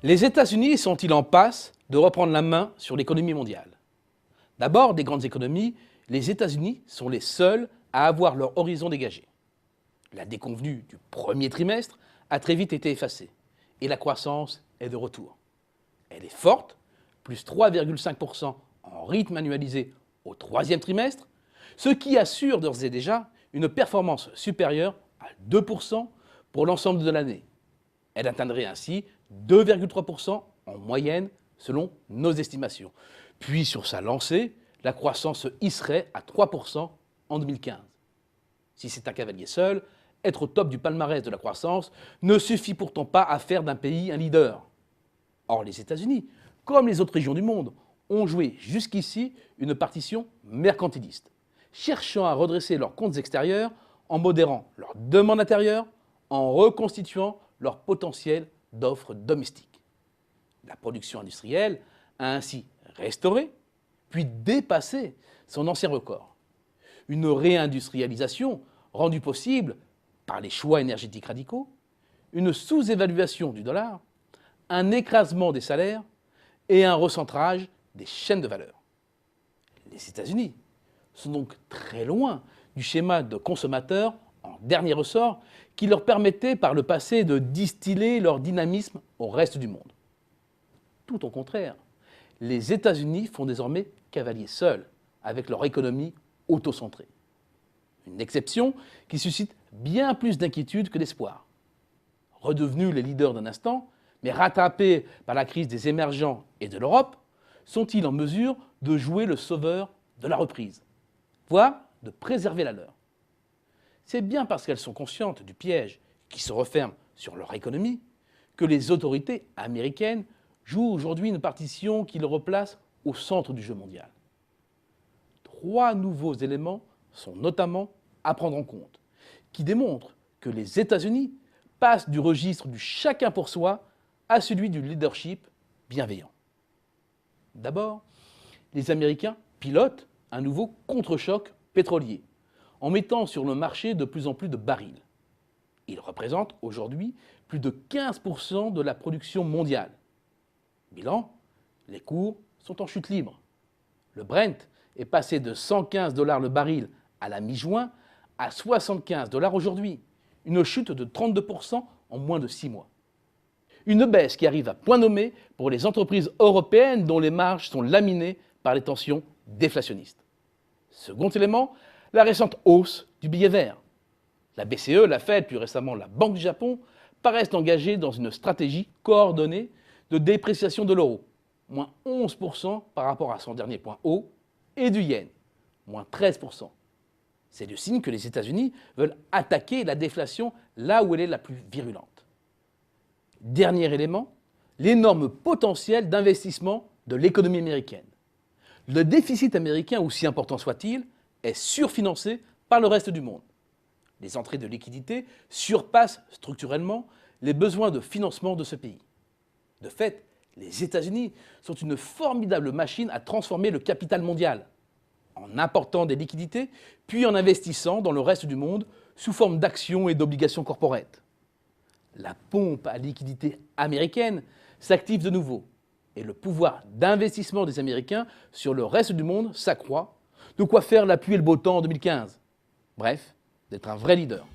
Les États-Unis sont-ils en passe de reprendre la main sur l'économie mondiale? D'abord, des grandes économies, les États-Unis sont les seuls à avoir leur horizon dégagé. La déconvenue du premier trimestre a très vite été effacée et la croissance est de retour. Elle est forte, plus 3,5% en rythme annualisé au troisième trimestre, ce qui assure d'ores et déjà une performance supérieure à 2% pour l'ensemble de l'année. Elle atteindrait ainsi 2,3% en moyenne selon nos estimations. Puis sur sa lancée, la croissance se hisserait à 3% en 2015. Si c'est un cavalier seul, être au top du palmarès de la croissance ne suffit pourtant pas à faire d'un pays un leader. Or, les États-Unis, comme les autres régions du monde, ont joué jusqu'ici une partition mercantiliste, cherchant à redresser leurs comptes extérieurs en modérant leur demande intérieure, en reconstituant leur potentiel d'offres domestiques. La production industrielle a ainsi restauré, puis dépassé son ancien record. Une réindustrialisation rendue possible par les choix énergétiques radicaux, une sous-évaluation du dollar, un écrasement des salaires et un recentrage des chaînes de valeur. Les États-Unis sont donc très loin du schéma de consommateurs en dernier ressort qui leur permettait par le passé de distiller leur dynamisme au reste du monde. Tout au contraire, les États-Unis font désormais cavalier seul avec leur économie autocentrée. Une exception qui suscite bien plus d'inquiétude que d'espoir. Redevenus les leaders d'un instant, mais rattrapés par la crise des émergents et de l'Europe, sont-ils en mesure de jouer le sauveur de la reprise, voire de préserver la leur? C'est bien parce qu'elles sont conscientes du piège qui se referme sur leur économie que les autorités américaines jouent aujourd'hui une partition qui le replace au centre du jeu mondial. Trois nouveaux éléments sont notamment à prendre en compte, qui démontrent que les États-Unis passent du registre du chacun pour soi à celui du leadership bienveillant. D'abord, les Américains pilotent un nouveau contre-choc pétrolier en mettant sur le marché de plus en plus de barils. Ils représentent aujourd'hui plus de 15% de la production mondiale. Bilan, les cours sont en chute libre. Le Brent est passé de 115 $ le baril à la mi-juin à 75 $ aujourd'hui, une chute de 32% en moins de 6 mois. Une baisse qui arrive à point nommé pour les entreprises européennes dont les marges sont laminées par les tensions déflationnistes. Second élément, la récente hausse du billet vert. La BCE, la Fed, puis récemment la Banque du Japon, paraissent engagées dans une stratégie coordonnée de dépréciation de l'euro, moins 11% par rapport à son dernier point haut, et du yen, moins 13%. C'est le signe que les États-Unis veulent attaquer la déflation là où elle est la plus virulente. Dernier élément, l'énorme potentiel d'investissement de l'économie américaine. Le déficit américain, aussi important soit-il, est surfinancé par le reste du monde. Les entrées de liquidités surpassent structurellement les besoins de financement de ce pays. De fait, les États-Unis sont une formidable machine à transformer le capital mondial, en important des liquidités, puis en investissant dans le reste du monde sous forme d'actions et d'obligations corporate. La pompe à liquidité américaine s'active de nouveau et le pouvoir d'investissement des Américains sur le reste du monde s'accroît, de quoi faire la pluie et le beau temps en 2015. Bref, d'être un vrai leader.